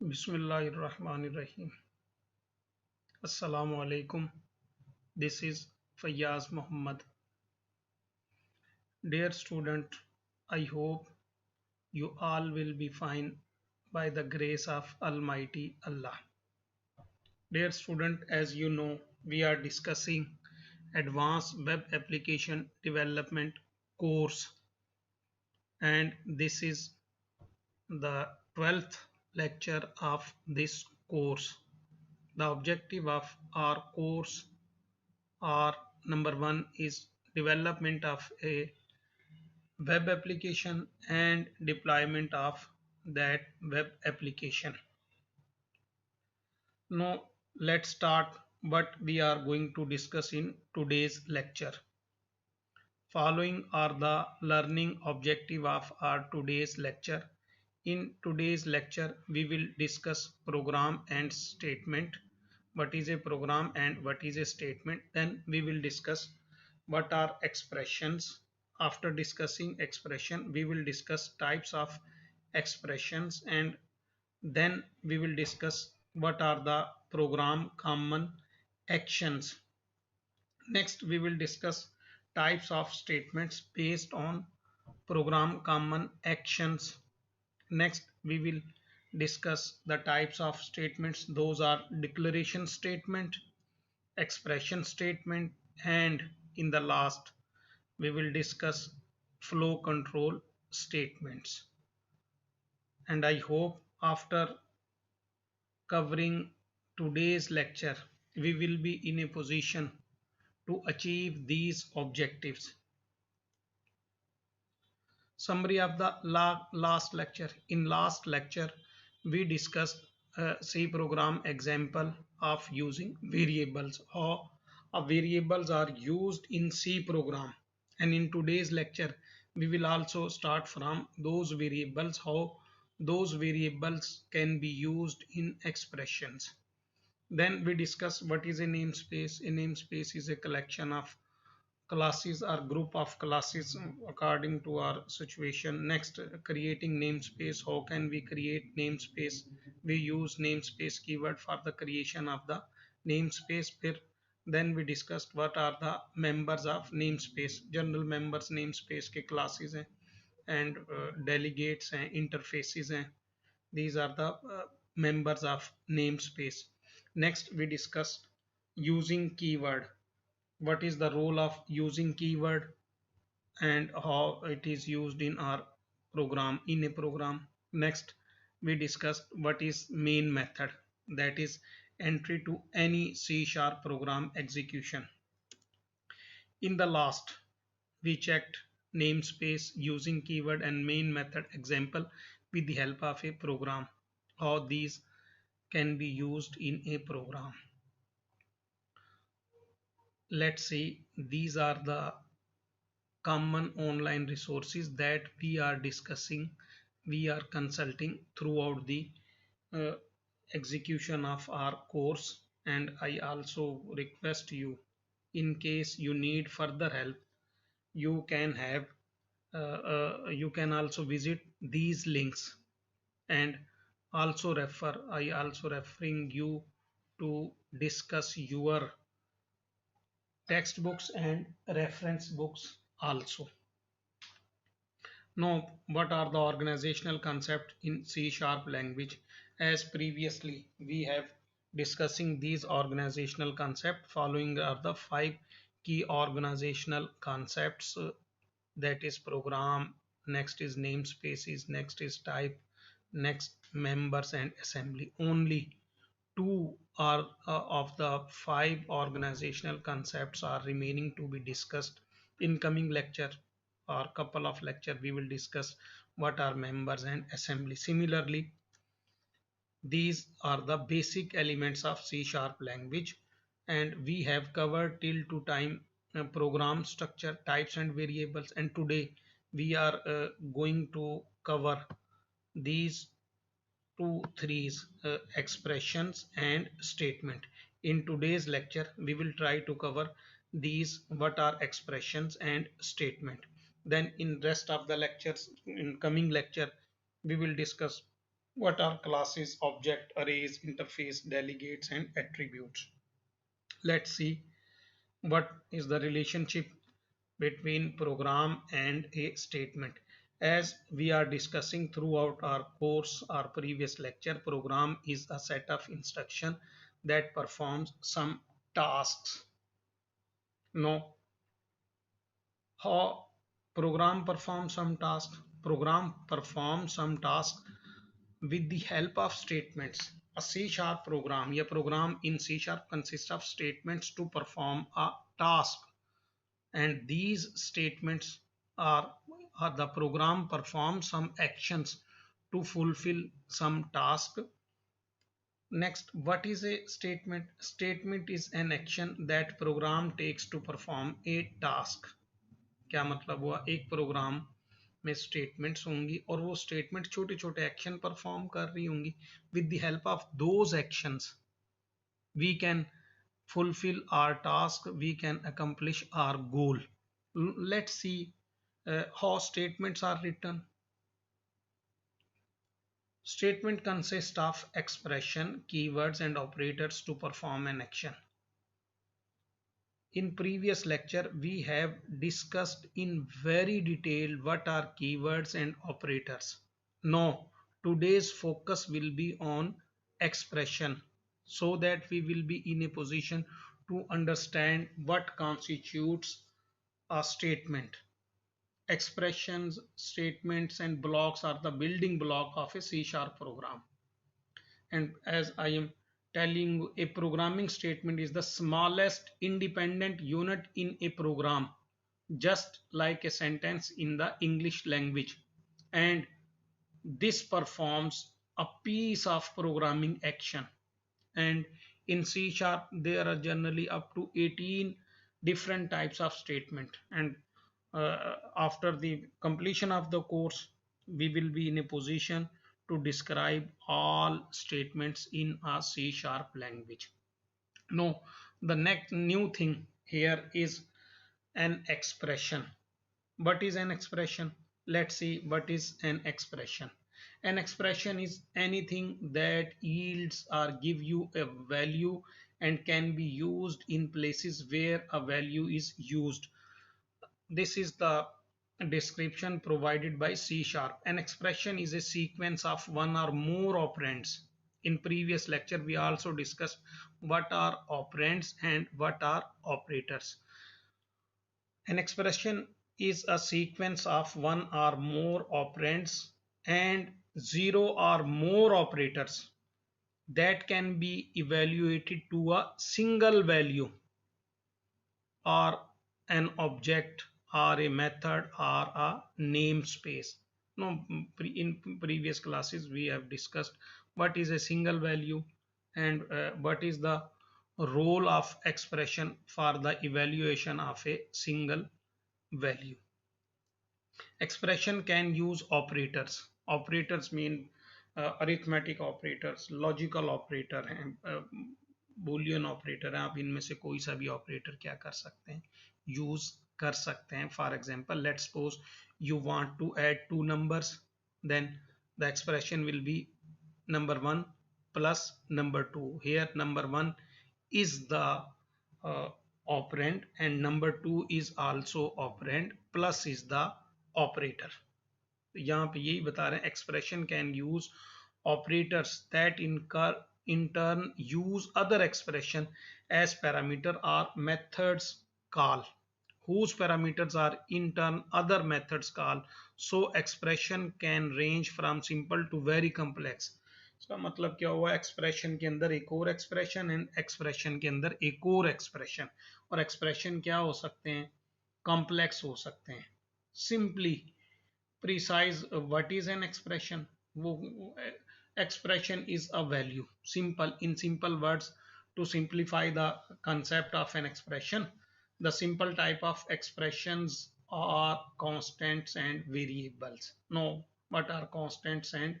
Bismillahirrahmanirrahim. Assalamu alaikum. This is Fayyaz Muhammad. Dear student, I hope you all will be fine by the grace of Almighty Allah. Dear student, as you know, we are discussing Advanced Web Application Development course, and this is the 12th lecture of this course. The objective of our course are: number one is development of a web application and deployment of that web application. Now let's start what we are going to discuss in today's lecture. Following are the learning objective of our today's lecture. In today's lecture, we will discuss program and statement. What is a program and what is a statement? Then we will discuss what are expressions. After discussing expression, we will discuss types of expressions, and then we will discuss what are the program common actions. Next, we will discuss types of statements based on program common actions. Next, we will discuss the types of statements. Those are declaration statement, expression statement, and in the last, we will discuss flow control statements. And I hope after covering today's lecture, we will be in a position to achieve these objectives. Summary of the last lecture. In last lecture, we discussed a C program example of using variables. How variables are used in C program. And in today's lecture, we will also start from those variables, how those variables can be used in expressions. Then we discuss what is a namespace. A namespace is a collection of classes or group of classes according to our situation. Next, creating namespace. How can we create namespace? We use namespace keyword for the creation of the namespace pair. Then we discussed what are the members of namespace. General members namespace के classes हैं, and delegates हैं, interfaces हैं. These are the members of namespace. Next, we discussed using keyword. What is the role of using keyword and how it is used in our program, in a program. Next, we discussed what is main method, that is entry to any C# program execution. In the last, we checked namespace, using keyword, and main method example with the help of a program, how these can be used in a program. Let's see, these are the common online resources that we are discussing, we are consulting throughout the uh, execution of our course. And I also request you, in case you need further help, you can have you can also visit these links, and also refer, I also referring you to discuss your textbooks and reference books also. Now, what are the organizational concepts in C# language? As previously we have discussing these organizational concepts. Following are the 5 key organizational concepts. That is program, next is namespaces, next is type, next members, and assembly. Only two are of the 5 organizational concepts are remaining to be discussed. In coming lecture or couple of lecture, we will discuss what are members and assembly. Similarly, these are the basic elements of C# language, and we have covered till to time program structure, types and variables, and today we are going to cover these two threes, expressions and statement. In today's lecture, we will try to cover these, what are expressions and statement. Then in rest of the lectures, in coming lecture, we will discuss What are classes, object, arrays, interface, delegates, and attributes? Let's see what is the relationship between program and a statement. As we are discussing throughout our course, our previous lecture, program is a set of instruction that performs some tasks. No, how program performs some tasks? Program performs some tasks with the help of statements. A C sharp program, a program in C sharp consists of statements to perform a task, and these statements are, are the program performs some actions to fulfill some task. Next, what is a statement? Statement is an action that program takes to perform a task. क्या मतलब हुआ, एक programme में statements होंगी और वो statement छोटे छोटे एक्शन परफॉर्म कर रही होंगी. With the help of those actions we can fulfill our task, we can accomplish our goal. Let's see how statements are written. Statement consists of expression, keywords, and operators to perform an action. In previous lecture, we have discussed in very detail what are keywords and operators. Now, today's focus will be on expression so that we will be in a position to understand what constitutes a statement. Expressions, statements, and blocks are the building block of a C sharp program. And as I am telling you, a programming statement is the smallest independent unit in a program, just like a sentence in the English language. And this performs a piece of programming action. And in C sharp, there are generally up to 18 different types of statement. And after the completion of the course, we will be in a position to describe all statements in a C sharp language. No, the next new thing here is an expression. What is an expression? Let's see what is an expression. An expression is anything that yields or give you a value and can be used in places where a value is used. This is the description provided by C sharp. An expression is a sequence of one or more operands. In previous lecture, we also discussed what are operands and what are operators. An expression is a sequence of one or more operands and zero or more operators that can be evaluated to a single value or an object or a method or a namespace. No, in previous classes we have discussed what is a single value and what is the role of expression for the evaluation of a single value. Expression can use operators. Operators mean arithmetic operators, logical operator हैं, boolean operator हैं. आप इनमें से कोई सा भी operator क्या कर सकते हैं, use कर सकते हैं. For example, let's suppose you want to add two numbers, then the expression will be number 1 plus number 2. Here number 1 is the operand and number 2 is also operand, plus is the operator. यहाँ पे यही बता रहे हैं, expression can use operators that in turn use other expression as parameter or methods call, whose parameters are in turn other methods call. So expression can range from simple to very complex. इसका मतलब क्या हुआ, expression के अंदर एक और expression and expression के अंदर एक और एक्सप्रेशन. और एक्सप्रेशन क्या हो सकते हैं, कॉम्प्लेक्स हो सकते हैं. Simply precise, what is an expression? Expression is a value. Simple, in simple words, to simplify the concept of an expression, the simple type of expressions are constants and variables. Now, what are constants and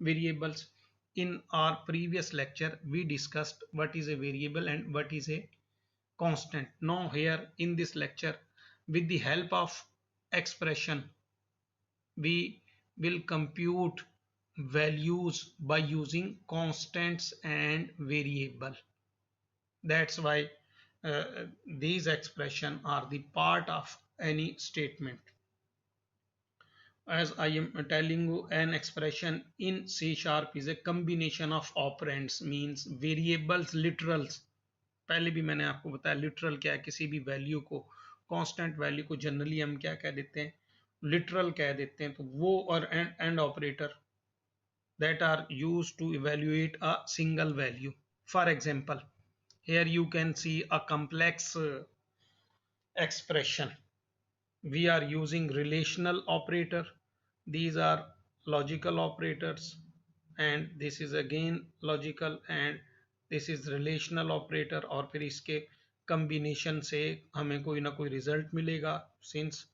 variables? In our previous lecture, we discussed what is a variable and what is a constant. Now, here in this lecture, with the help of expression, we will compute values by using constants and variable. That's why these expressions are the part of any statement. As I am telling you, an expression in C sharp is a combination of operands, means variables, literals. पहले भी मैंने आपको बताया literal क्या है, किसी भी value को, कांस्टेंट वैल्यू को जनरली हम क्या कह देते हैं, लिटरल कह देते हैं। तो वो और and operator that are used to evaluate a single value. For example, here you can see a complex expression. We are using relational operator. These are logical operators, and this is again logical, and this is relational operator, और फिर इसके combination से हमें कोई ना कोई result मिलेगा। Since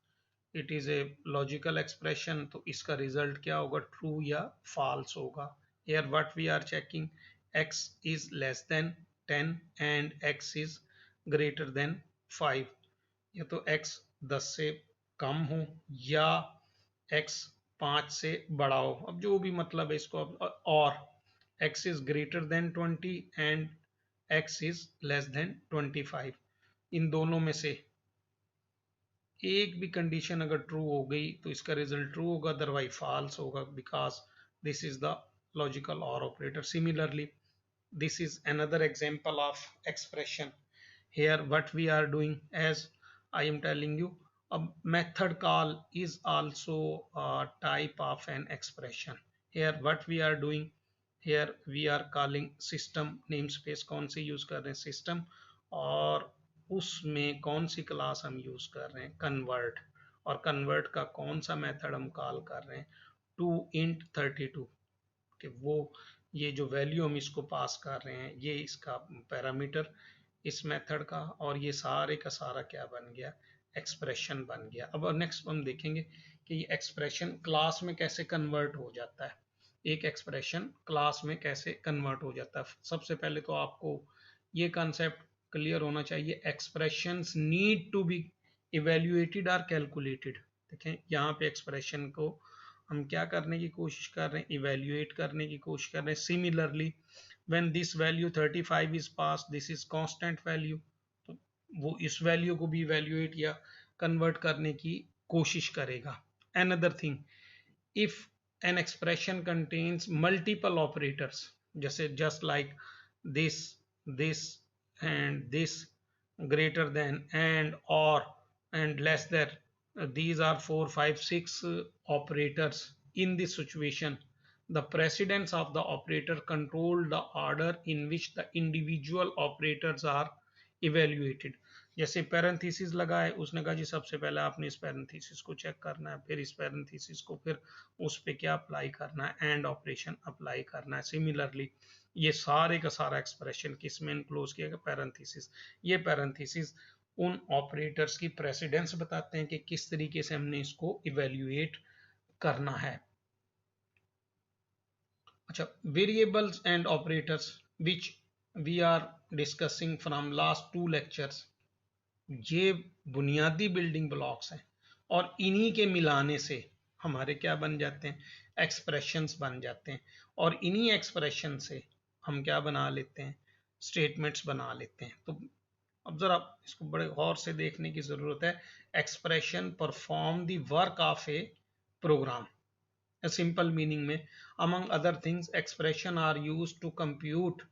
it is a logical expression, तो इसका result क्या होगा, true या false होगा। Here what we are checking, x is less than 10 and x is greater than 5, या तो x 10 से कम हो या x 5 से बड़ा हो। अब जो भी मतलब है इसको, और x is greater than 20 and x is less than 25, इन दोनों में से एक भी कंडीशन अगर ट्रू हो गई तो इसका रिजल्ट ट्रू होगा, अदरवाइज फॉल्स होगा, because this is the logical or operator. Similarly, this is another example of expression. Here what we are doing, as I am telling you, a method call is also a type of an expression. Here what we are doing, here we are calling system namespace, कौन सी use कर रहे हैं, system, और उसमें कौन सी class हम use कर रहे हैं, convert, और convert का कौन सा मेथड हम कॉल कर रहे हैं, to int 32, कि वो ये जो वैल्यू हम इसको पास कर रहे हैं ये इसका पैरामीटर इस मेथड का, और ये सारे का सारा क्या बन गया, एक्सप्रेशन बन गया। अब नेक्स्ट हम देखेंगे कि ये एक्सप्रेशन क्लास में कैसे कन्वर्ट हो जाता है, एक एक्सप्रेशन क्लास में कैसे कन्वर्ट हो जाता है। सबसे पहले तो आपको ये कॉन्सेप्ट क्लियर होना चाहिए, expressions need to be evaluated और कैलकुलेटेड। देखें यहाँ पे एक्सप्रेशन को हम क्या करने की कोशिश कर रहे हैं, इवेल्युएट करने की कोशिश कर रहे हैं। Similarly, when this value 35 is pass, this is constant value, तो वो इस वैल्यू को भी इवेल्युएट या कन्वर्ट करने की कोशिश करेगा। Another thing, if an expression contains multiple operators, जैसे just like this and this, greater than, and, or, and less than, these are 4 5 6 operators. In this situation, the precedence of the operator control the order in which the individual operators are evaluated. जैसे parenthesis लगा है, उसने कहा जी सबसे पहले आपने इस parenthesis को चेक करना है, फिर इस पैरेंथेसिस को, फिर उस पे क्या अप्लाई करना है, एंड ऑपरेशन अप्लाई करना है। सिमिलरली, ये सारे का सारा एक्सप्रेशन किस में इनक्लोज किया गया, पैरेंथेसिस। ये पैरेंथेसिस उन ऑपरेटर्स की प्रेसिडेंस बताते हैं कि किस तरीके से हमने इसको इवेल्युएट करना है। अच्छा, variables and operators which we are discussing from last 2 lectures, ये बुनियादी बिल्डिंग ब्लॉक्स हैं, और इन्हीं के मिलाने से हमारे क्या बन जाते हैं, एक्सप्रेशंस बन जाते हैं, और इन्हीं एक्सप्रेशन से हम क्या बना लेते हैं, स्टेटमेंट्स बना लेते हैं। तो अब जरा इसको बड़े गौर से देखने की जरूरत है। Expression perform the work of a program. Simple meaning में, among other things, expression are used to compute,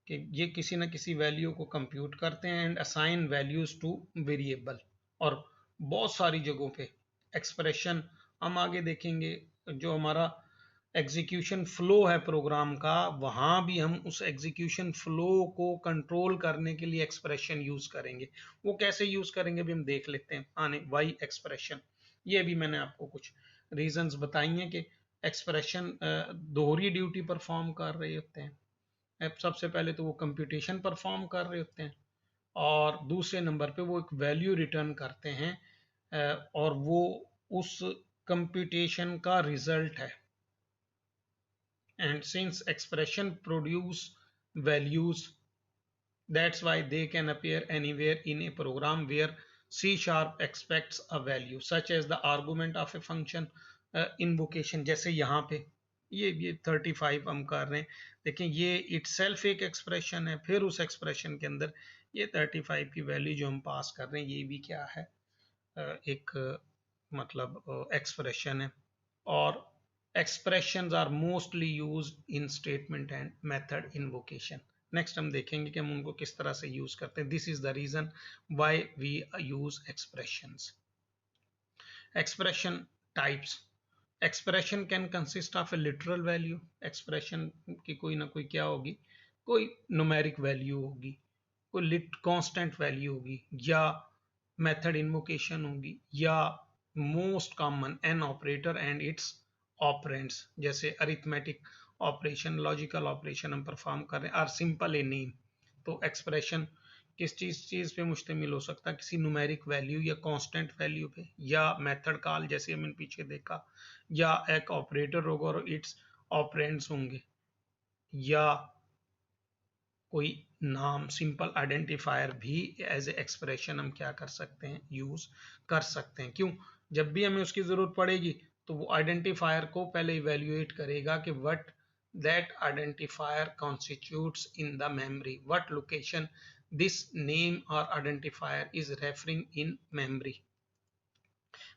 कि ये किसी ना किसी वैल्यू को कंप्यूट करते हैं, and assign values two variable. और बहुत सारी जगहों पे एक्सप्रेशन हम आगे देखेंगे, जो हमारा एग्जीक्यूशन फ्लो है प्रोग्राम का, वहाँ भी हम उस एग्जीक्यूशन फ्लो को कंट्रोल करने के लिए एक्सप्रेशन यूज करेंगे। वो कैसे यूज करेंगे भी हम देख लेते हैं आने, वाई एक्सप्रेशन। ये भी मैंने आपको कुछ रीजंस बताई हैं कि एक्सप्रेशन दोहरी ड्यूटी परफॉर्म कर रहे होते हैं। सबसे पहले तो वो कंप्यूटेशन परफॉर्म कर रहे होते हैं, और दूसरे नंबर पे वो एक वैल्यू रिटर्न करते हैं, और वो उस कंप्यूटेशन का रिजल्ट है। And since expression produce values, that's why they can appear anywhere in a program where C sharp expects a value, such as the argument of a function invocation। जैसे यहाँ पे ये 35 हम कर रहे हैं। देखें ये इटसेल्फ एक एक्सप्रेशन है, फिर उस एक्सप्रेशन के अंदर ये 35 की वैल्यू जो हम पास कर रहे हैं ये भी क्या है, एक मतलब एक्सप्रेशन है। और expressions are mostly used in statement and method invocation. Next हम देखेंगे कि हम उनको किस तरह से यूज करते हैं। This is the reason why we use expressions. Expression types. Expression can consist of a literal value. Expression की कोई ना कोई क्या होगी, कोई न्यूमेरिक वैल्यू होगी, कोई लिट कांस्टेंट वैल्यू होगी, या मेथड इन्वोकेशन होगी, या most common an operator and it's operands, जैसे अरिथमेटिक ऑपरेशन, लॉजिकल ऑपरेशन हम परफॉर्म कर रहे हैं, आर सिंपल ए नेम। तो एक्सप्रेशन किस चीज पे मुश्तमिल हो सकता है, किसी न्यूमेरिक वैल्यू या कांस्टेंट वैल्यू पे, या मेथड कॉल जैसे हमने पीछे देखा, या एक ऑपरेटर होगा और इट्स ऑपरेंड्स होंगे, या कोई नाम सिंपल आइडेंटिफायर भी एज ए एक्सप्रेशन हम क्या कर सकते हैं, यूज कर सकते हैं। क्यों, जब भी हमें उसकी जरूरत पड़ेगी तो वो आइडेंटिफायर को पहले इवेल्युएट करेगा कि what that identifier constitutes in the memory, what location this name or identifier is referring in memory.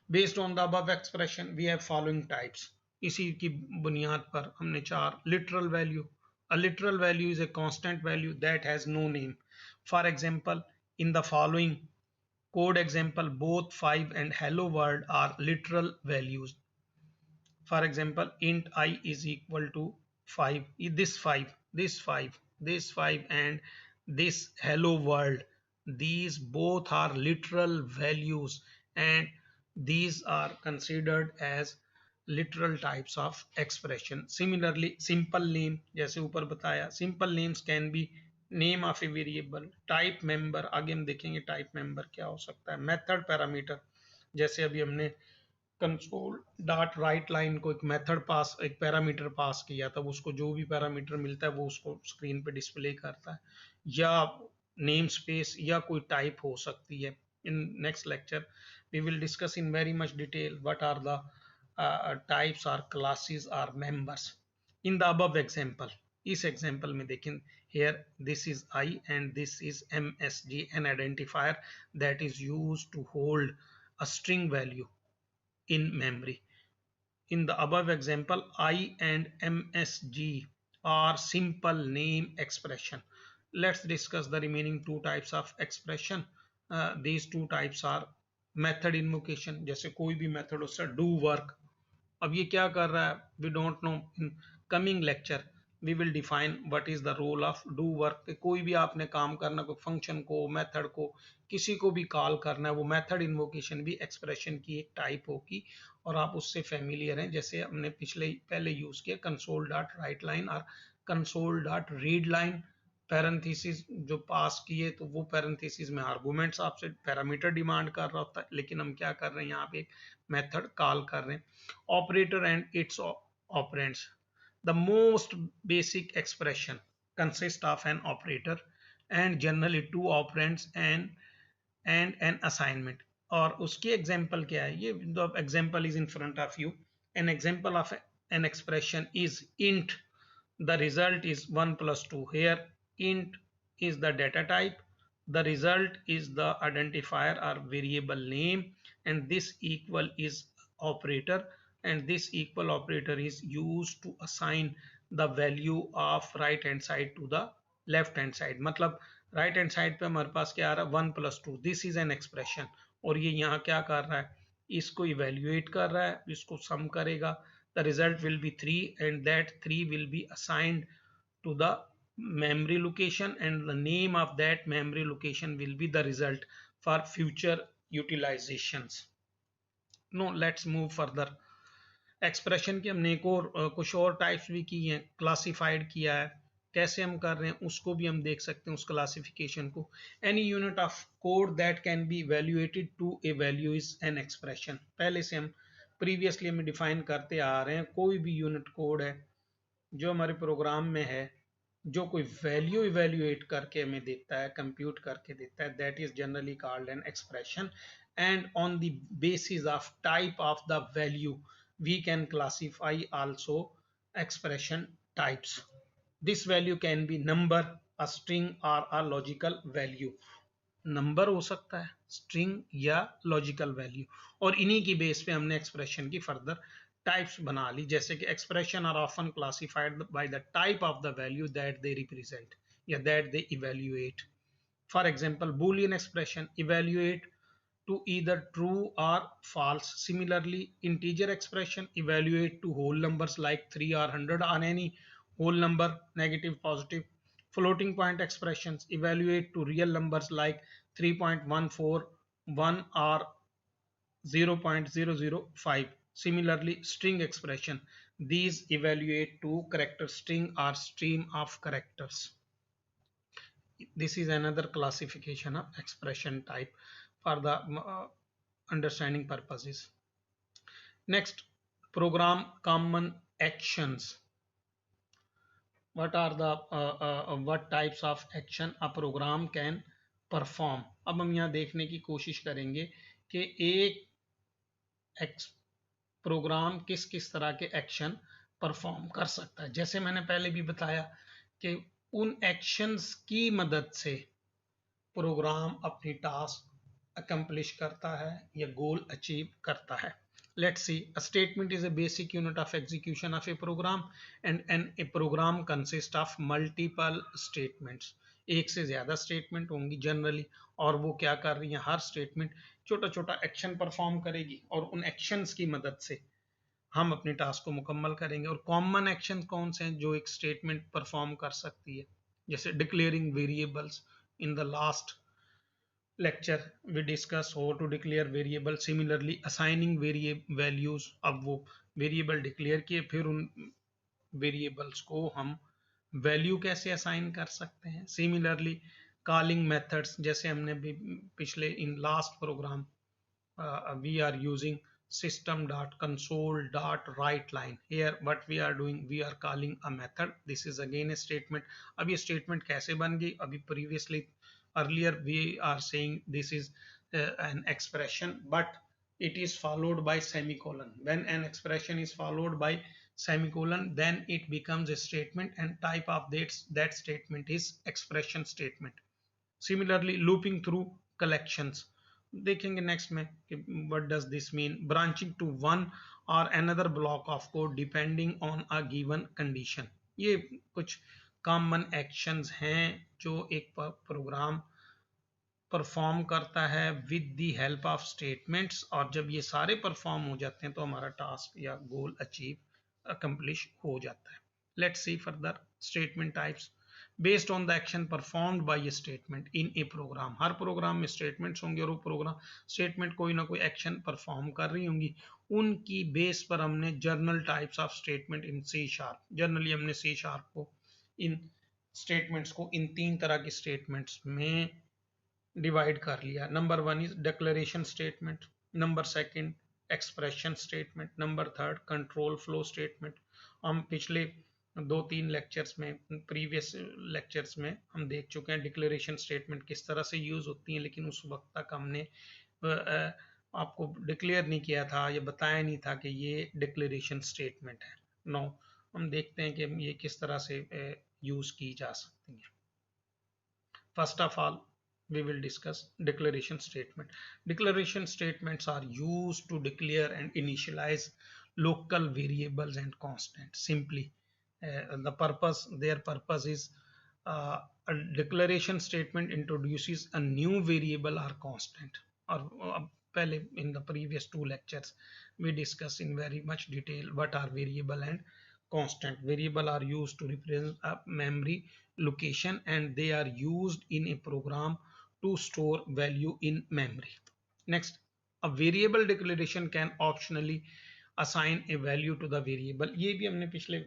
Based on the above expression we have following types. इसी की बुनियाद पर हमने चार literal value. A literal value is a constant value that has no name. For example, in the following code example, both 5 and hello world are literal values. For example, int I is equal to 5. This 5, this 5, this 5, and this hello world. These both are literal values, and these are considered as literal types of expression. Similarly, simple name, जैसे ऊपर बताया, simple names can be name of a variable, type member, आगे हम देखेंगे type member क्या हो सकता है, method parameter, जैसे अभी हमने कंसोल डॉट राइट लाइन को एक मेथड पास, एक पैरामीटर पास किया, तब उसको जो भी पैरामीटर मिलता है वो उसको स्क्रीन पे डिस्प्ले करता है, या नेम स्पेस या कोई टाइप हो सकती है। In next lecture we will discuss in very much detail what are the types are classes are members in the above example. इस एग्जांपल में देखें, here this is I and this is MSG, an identifier that is used to hold a string value in memory. In the above example, I and MSG are simple name expression. Let's discuss the remaining two types of expression. These two types are method invocation, जैसे कोई भी method हो सकता, do work, अब ये क्या कर रहा है, we don't know. In coming lecture we will define what is the role of do work. पे कोई भी आपने काम करना, कोई फंक्शन को, मेथड को, किसी को भी कॉल करना है, वो मेथड इन्वोकेशन भी एक्सप्रेशन की एक टाइप होगी, और आप उससे फेमिलियर हैं, जैसे हमने पहले यूज किया कंसोल डॉट राइट लाइन और console dot read line. Parenthesis जो पास किए तो वो पैरेंथेसिस में आर्गुमेंट्स आपसे पैरामीटर डिमांड कर रहा होता है, लेकिन हम क्या कर रहे हैं यहाँ पे एक मेथड कॉल कर रहे हैं। Operator and its operands. The most basic expression consists of an operator and generally two operands and an assignment. और उसकी एग्जाम्पल क्या है, ये the example is in front of you. An example of an expression is int. The result is 1 plus 2. Here int is the data type, the result is the identifier or variable name, and this equal is operator, and this equal operator is used to assign the value of right hand side to the left hand side. मतलब right hand side पे हमारे पास क्या आ रहा है, 1 plus 2, this is an expression, और ये यहाँ क्या कर रहा है, इसको इवेल्युएट कर रहा है, इसको सम करेगा, the result will be 3 and that 3 will be assigned to the memory location, and the name of that memory location will be the result for future utilizations. Now let's move further. Expression की हमने एक और कुछ और types भी की हैं, classified किया है, कैसे हम कर रहे हैं उसको भी हम देख सकते हैं, उस क्लासिफिकेशन को। Any unit of code that can be evaluated to a value is an expression. पहले से हम प्रीवियसली हम डिफाइन करते आ रहे हैं, कोई भी यूनिट कोड है जो हमारे प्रोग्राम में है, जो कोई वैल्यू इवेल्युएट करके हमें देता है, कंप्यूट करके देता है, that is generally called an expression, and on the basis of type of the value we can classify also expression types. This value can be number, a string or a logical value. Number हो सकता है, string या logical value, और इन्हीं की base पे हमने expression की फर्दर टाइप्स बना ली, जैसे कि expression are often classified by the type of the value that they represent या that they evaluate. For example, Boolean expression evaluate to either true or false. Similarly, integer expression evaluate to whole numbers like 3 or 100 on any whole number, negative, positive. Floating point expressions evaluate to real numbers like 3.141 or 0.005. Similarly, string expression, these evaluate to character string or stream of characters. This is another classification of expression type for the understanding purposes. Next, program common actions. What are the what types of action a program can perform? अब हम यहाँ देखने की कोशिश करेंगे कि एक programme किस किस तरह के एक्शन परफॉर्म कर सकता है. जैसे मैंने पहले भी बताया कि उन एक्शंस की मदद से प्रोग्राम अपनी टास्क अकम्प्लिश करता है या गोल अचीव करता है. Let's see. A statement is a basic unit of execution of a program, and a program consists of multiple statements. एक से ज्यादा स्टेटमेंट होंगी जनरली, और वो क्या कर रही है, हर स्टेटमेंट छोटा छोटा एक्शन परफॉर्म करेगी और उन एक्शंस की मदद से हम अपनी टास्क को मुकम्मल करेंगे. और कॉमन एक्शन कौन से हैं जो एक स्टेटमेंट परफॉर्म कर सकती है? जैसे declaring variables. In the last lecture we discuss how to declare variable. Similarly, assigning values. अब वो वेरिएबल डिक्लेयर किए, फिर उन वेरिएबल्स को हम वैल्यू कैसे असाइन कर सकते हैं. सिमिलरली, कॉलिंग मेथड्स, जैसे हमने भी पिछले in last program we are using system.console.writeLine. Here what we are doing, we are calling a method. This is again a statement. अब ये statement कैसे बन गई? अभी previously earlier we are saying this is an expression, but it is followed by semicolon. When an expression is followed by semicolon, then it becomes a statement, and type of that statement is expression statement. Similarly, looping through collections. देखेंगे next में कि what does this mean. Branching to one or another block of code depending on a given condition. ये कुछ common actions हैं जो एक programme perform करता है with the help of statements, और जब ये सारे परफॉर्म हो जाते हैं तो हमारा टास्क या गोल अचीव अकम्प्लिश हो जाता है. Let's see further statement types. Based on the action performed by a statement in a program. हर प्रोग्राम में स्टेटमेंट्स होंगे और वो प्रोग्राम स्टेटमेंट कोई ना कोई एक्शन परफॉर्म कर रही होंगी. उनकी बेस पर हमने general types of statement in C sharp, generally हमने सी शार्प को इन स्टेटमेंट्स को इन तीन तरह की स्टेटमेंट्स में डिवाइड कर लिया. Number one is declaration statement, number second expression statement, number third control flow statement. हम पिछले 2-3 लेक्चर्स में, प्रीवियस लेक्चर्स में हम देख चुके हैं डिक्लेरेशन स्टेटमेंट किस तरह से यूज होती हैं, लेकिन उस वक्त तक हमने आपको डिक्लेयर नहीं किया था या बताया नहीं था कि ये डिक्लेरेशन स्टेटमेंट है. नो, हम देखते हैं कि ये किस तरह से यूज की जा सकती है. First of all we will discuss declaration statement. Declaration statements are used to declare and initialize local variables and constants. Simply, their purpose is a declaration statement introduces a new variable or constant. Or पहले in the previous 2 lectures we discussed in very much detail what are variable and constant. Variable are used to represent a memory location, and they are used in a program to store value in memory. Next, a variable declaration can optionally assign a value to the variable. ये भी हमने पिछले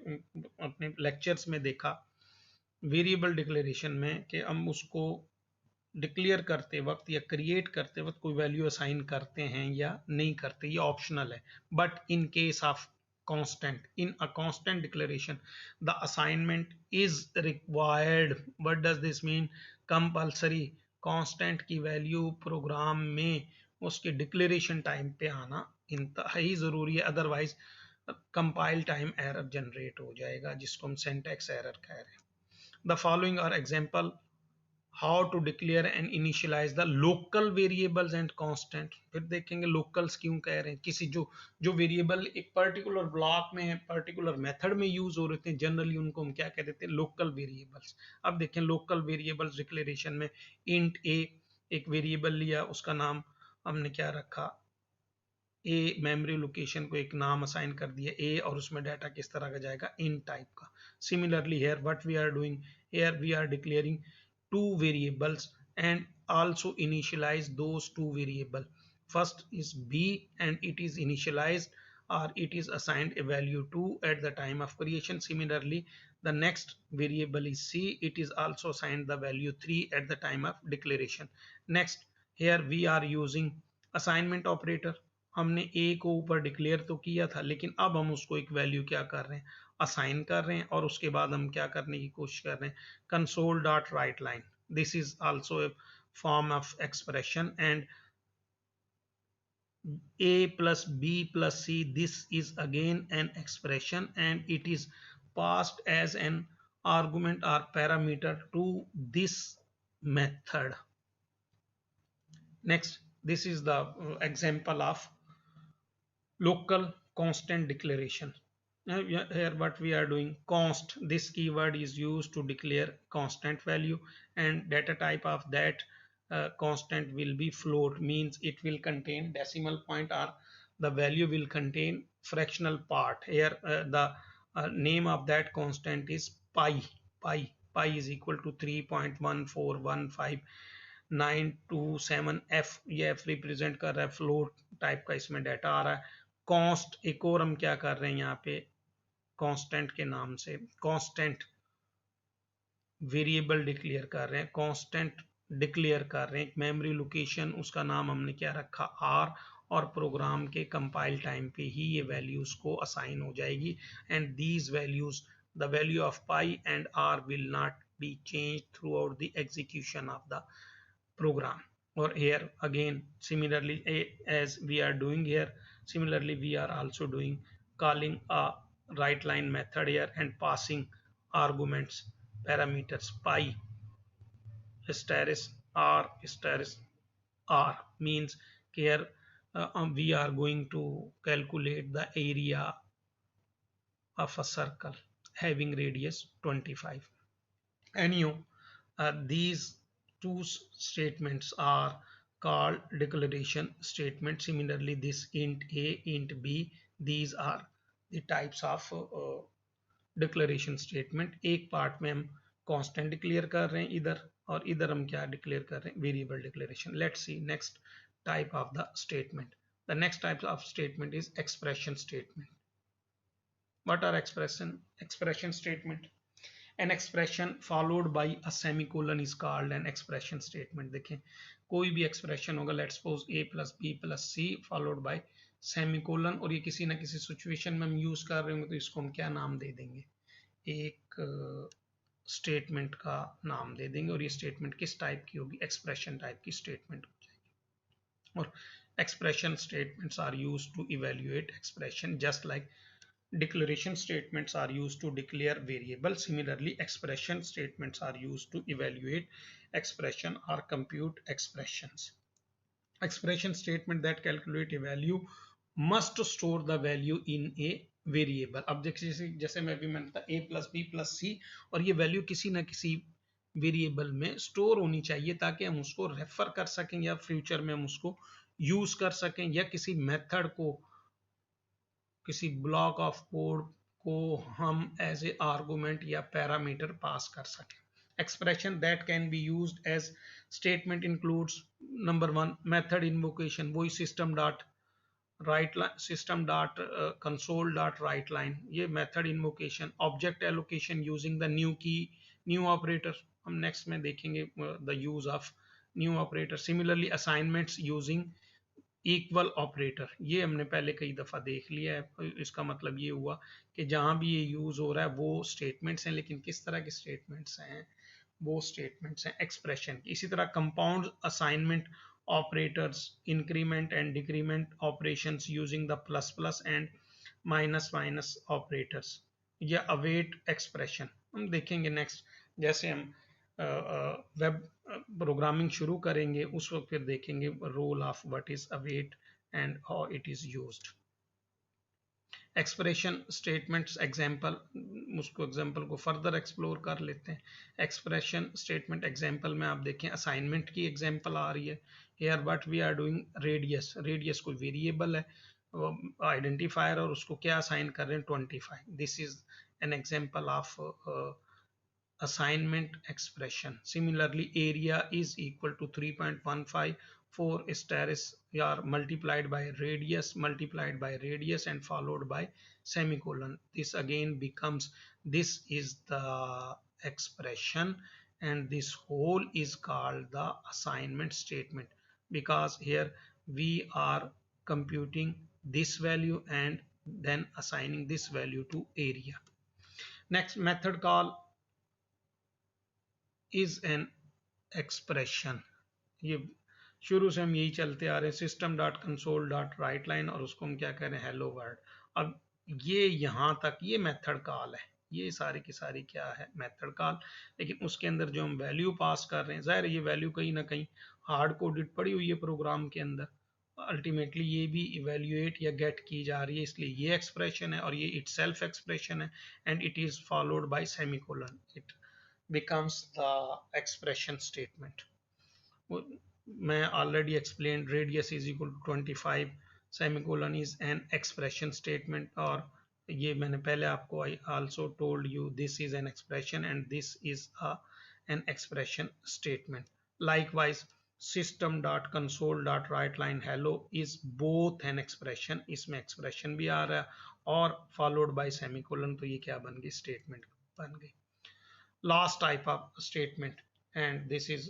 अपने lectures में देखा variable declaration में कि हम उसको डिक्लेयर करते वक्त या क्रिएट करते वक्त कोई वैल्यू असाइन करते हैं या नहीं करते, ये ऑप्शनल है. But in case of constant, in a constant declaration the assignment is required. What does this mean? Compulsory. Constant की वैल्यू प्रोग्राम में उसके डिक्लेरेशन टाइम पे आना इंतहाई ज़रूरी है, otherwise compile time error generate हो जाएगा, जिसको हम सिंटैक्स एरर कह रहे हैं। The following are example how to declare and initialize the local variables and constant. फिर देखेंगे लोकल्स क्यों कह रहे हैं, किसी जो वेरिएबल एक पर्टिकुलर ब्लॉक में पर्टिकुलर मेथड में यूज हो रहे थे, जनरली उनको हम क्या कह देते हैं, लोकल वेरिएबल्स। अब देखें लोकल वेरिएबल्स डिक्लेरेशन में इंट ए एक वेरिएबल लिया, उसका नाम हमने क्या रखा, ए, मेमोरी लोकेशन को एक नाम असाइन कर दिया ए, और उसमें डाटा किस तरह का जाएगा, इन टाइप का। Similarly here what we are doing, here we are declaring two variables and also initialize those two variable. First is b and it is initialized or it is assigned a value 2 at the time of creation. Similarly the next variable is c, it is also assigned the value 3 at the time of declaration. Next here we are using assignment operator. हमने a को ऊपर declare तो किया था, लेकिन अब हम उसको एक वैल्यू क्या कर रहे हैं, असाइन कर रहे हैं, और उसके बाद हम क्या करने की कोशिश कर रहे हैं, console dot write line. This is also a form of expression, and a plus b plus c, this is again an expression and it is passed as an argument or parameter to this method. Next, this is the example of local constant declaration. Now here what we are doing, const, this keyword is used to declare constant value, and data type of that constant will be float, means it will contain decimal point or the value will contain fractional part. Here the name of that constant is pi. Pi is equal to 3.1415927 f, ये f represent कर रहा है float type का, इसमें data आ रहा है। Const एक और हम क्या कर रहे हैं यहाँ पे, कांस्टेंट के नाम से कांस्टेंट वेरिएबल डिक्लेयर कर रहे हैं, कांस्टेंट डिक्लेयर कर रहे हैं, मेमोरी लोकेशन उसका नाम हमने क्या रखा, आर, और प्रोग्राम के कंपाइल टाइम पे ही ये वैल्यूज को असाइन हो जाएगी, and these values the value of pi and R will not be change throughout the execution of the program. Or here again similarly as we are doing here, similarly we are also doing calling a write line method here and passing arguments parameters pi asterisk r asterisk r, means here we are going to calculate the area of a circle having radius 25. Anyhow, these two statements are called declaration statement. Similarly, this int a, int b, these are the types of declaration statement. एक part में हम constant declare कर रहे हैं इधर, और इधर हम क्या declare कर रहे हैं, variable declaration. Let's see next type of the statement. The next type of statement is expression statement. What are expression statement? An expression followed by a semicolon is called an expression statement. देखें कोई भी expression होगा, let's suppose a plus b plus c followed by semicolon, और ये किसी ना किसी situation में हम यूज कर रहे होंगे, तो इसको हम क्या नाम दे देंगे, एक स्टेटमेंट का नाम दे देंगे, और ये स्टेटमेंट किस टाइप की होगी, एक्सप्रेशन टाइप की स्टेटमेंट हो जाएगी। और expression statements are used to evaluate expression, just like declaration statements are used to declare variables. Similarly, expression statements are used to evaluate expression or compute expressions. Expression statement that calculate a value must store the value in a variable. अब जैसे मैं अभी मैंने था a plus B plus सी, और ये value किसी ना किसी वेरिएबल में स्टोर होनी चाहिए, ताकि हम उसको रेफर कर सकें या फ्यूचर में हम उसको यूज कर सकें, या किसी मेथड को, किसी ब्लॉक ऑफ कोड को हम एज ए आर्गुमेंट या पैरामीटर पास कर सकें। Expression that can be used as statement includes number 1 method invocation, वही system dot write line, system dot console dot write line, ये method invocation. Object allocation using the new key, new operator, हम next में देखेंगे the use of new operator. Similarly assignments using equal operator, ये हमने पहले कई दफ़ा देख लिया है। इसका मतलब ये हुआ कि जहाँ भी ये यूज़ हो रहा है वो स्टेटमेंट्स हैं, लेकिन किस तरह के स्टेटमेंट्स हैं, वो स्टेटमेंट्स हैं एक्सप्रेशन की। इसी तरह compound assignment operators, increment and decrement operations using the plus plus and minus minus operators या अवेट एक्सप्रेशन हम देखेंगे नेक्स्ट। जैसे हम वेब प्रोग्रामिंग शुरू करेंगे उस वक्त फिर देखेंगे role of what is await and how it is used. Expression statements example, उसको एग्जांपल को फर्दर एक्सप्लोर कर लेते हैं। एक्सप्रेशन स्टेटमेंट एग्जांपल में आप देखें असाइनमेंट की एग्जांपल आ रही है। Here what we are doing radius, radius कोई वेरिएबल है आइडेंटिफायर और उसको क्या असाइन कर रहे हैं 25। This is an example of assignment expression. Similarly, area is equal to 3.15 for status are multiplied by radius and followed by semicolon. This again becomes, this is the expression and this whole is called the assignment statement, because here we are computing this value and then assigning this value to area. Next method call is an expression. ये शुरू से हम यही चलते आ रहे हैं, system dot console dot write line और उसको हम क्या कह रहे हैं हेलो वर्ल्ड। अब ये यहाँ तक ये मेथड कॉल है, ये सारी की सारी क्या है मेथड कॉल। लेकिन उसके अंदर जो हम वैल्यू पास कर रहे हैं, जाहिर ये वैल्यू कहीं ना कहीं हार्ड कोडेड पड़ी हुई है प्रोग्राम के अंदर, अल्टीमेटली ये भी इवेल्युएट या गेट की जा रही है, इसलिए ये एक्सप्रेशन है और ये इटसेल्फ एक्सप्रेशन है and it is followed by semicolon, it becomes the expression statement. मैं already explained radius is equal to 25, semicolon is an expression statement, और ये मैंने पहले आपको I also told you this is an expression and this is an expression statement. Likewise system dot console dot write line hello is both an expression, इसमें expression भी आ रहा है और followed by semicolon, तो ये क्या बन गई statement बन गई। Last type of statement, and this is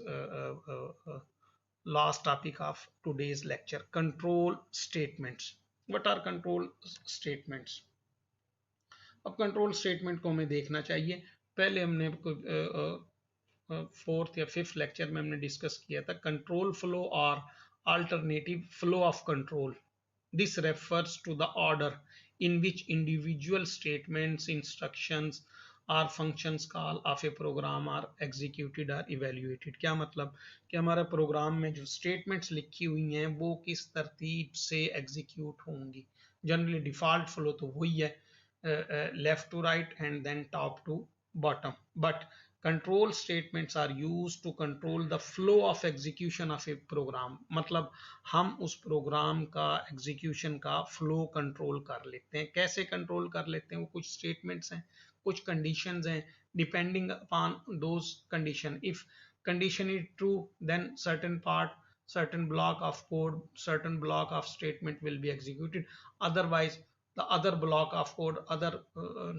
last topic of today's lecture, control statements. What are control statements? अब कंट्रोल स्टेटमेंट को हमें देखना चाहिए। पहले हमने फोर्थ या फिफ्थ लेक्चर में हमने डिस्कस किया था कंट्रोल फ्लो और alternative flow of control. This refers to the order in which individual statements, instructions or functions call of a program are executed or evaluated। क्या मतलब कि हमारे प्रोग्राम में जो स्टेटमेंट्स लिखी हुई हैं वो किस तरतीब से एग्जीक्यूट होंगी। जनरली डिफॉल्ट फ्लो तो वही है left to right and then top to bottom, but control statements are used to control the flow of execution of a program. मतलब हम उस प्रोग्राम का एग्जीक्यूशन का फ्लो कंट्रोल कर लेते हैं। कैसे कंट्रोल कर लेते हैं? वो कुछ स्टेटमेंट्स हैं, कुछ कंडीशंस हैं, depending upon those condition. If condition is true then certain block of code, certain block of statement will be executed, otherwise the other block of code, other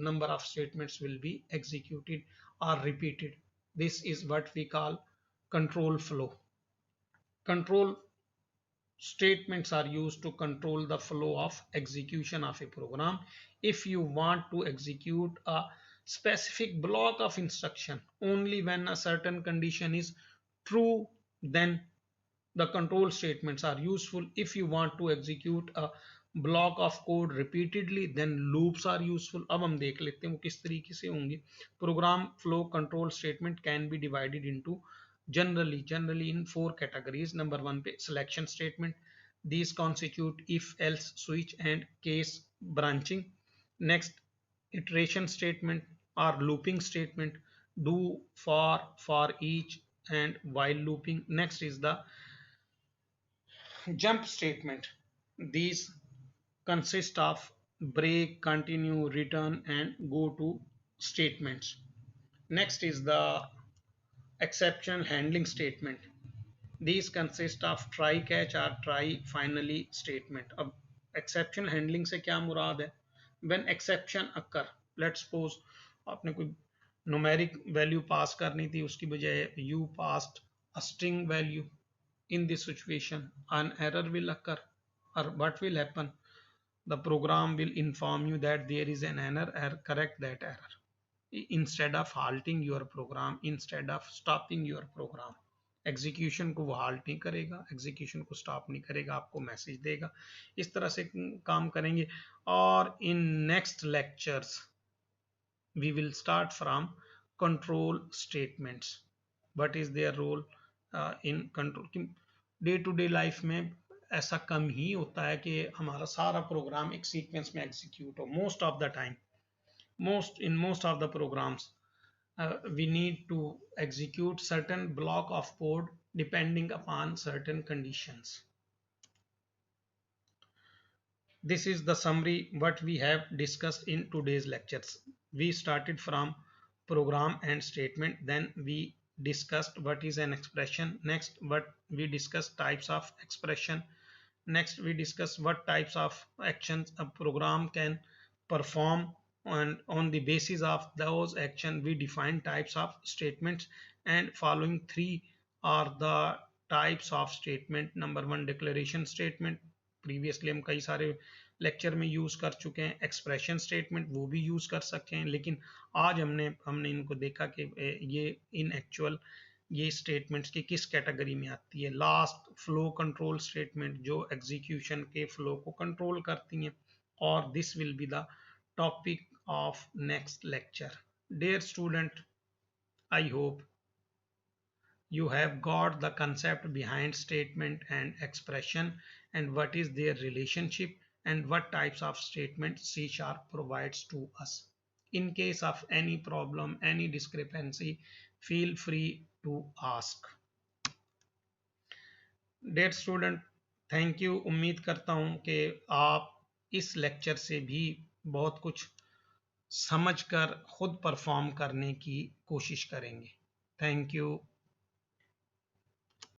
number of statements will be executed or repeated. This is what we call control flow. Control statements are used to control the flow of execution of a program. If you want to execute a specific block of instruction only when a certain condition is true, then the control statements are useful. If you want to execute a block of code repeatedly, then loops are useful. अब हम देख लेते हैं वो किस तरीके से होंगे। Program flow control statement can be divided into generally in four categories. Number one पे selection statement, these constitute if else switch and case branching. Next iteration statement or looping statement, do for each and while looping. Next is the jump statement, these consist of break, continue, return and go to statements. Next is the exception handling statement, these consist of try catch or try finally statement। अब exception handling से क्या मुराद है? When exception occur, let's suppose आपने कोई numeric value पास करनी थी, उसकी बजाय you passed a string value, in this situation an error will occur, or what will happen, the program will inform you that there is an error, correct that error instead of halting your program, instead of stopping your program, execution को वो halt नहीं करेगा, execution को stop नहीं करेगा, आपको message देगा। इस तरह से काम करेंगे। और in next lectures we will start from control statements. What is their role in control? Day to day life में ऐसा कम ही होता है कि हमारा सारा प्रोग्राम एक सीक्वेंस में एग्जीक्यूट हो। Most of the time, most of the programs, we need to execute certain block of code depending upon certain conditions. This is the summary what we have discussed in today's lectures. We started from program and statement, then we discussed what is an expression. Next, what we discussed types of expression. Next, we discuss what types of actions a program can perform, and on the basis of those actions we define types of statements. And following three are the types of statement. Number one, declaration statement. Previously हम कई सारे lecture में use कर चुके हैं। Expression statement वो भी use कर सकते हैं, लेकिन आज हमने इनको देखा कि ये इन एक्चुअल ये स्टेटमेंट्स की किस कैटेगरी में आती है। लास्ट, फ्लो कंट्रोल स्टेटमेंट, जो एग्जीक्यूशन के फ्लो को कंट्रोल करती हैं। और this will be the topic of next lecture. Dear student, I hope you have got the concept behind statement and expression and what is their relationship and what types of statement C# provides to us. In case of any problem, any discrepancy, feel free to ask. Dear student, thank you. उम्मीद करता हूँ कि आप इस lecture से भी बहुत कुछ समझकर खुद परफॉर्म करने की कोशिश करेंगे। Thank you.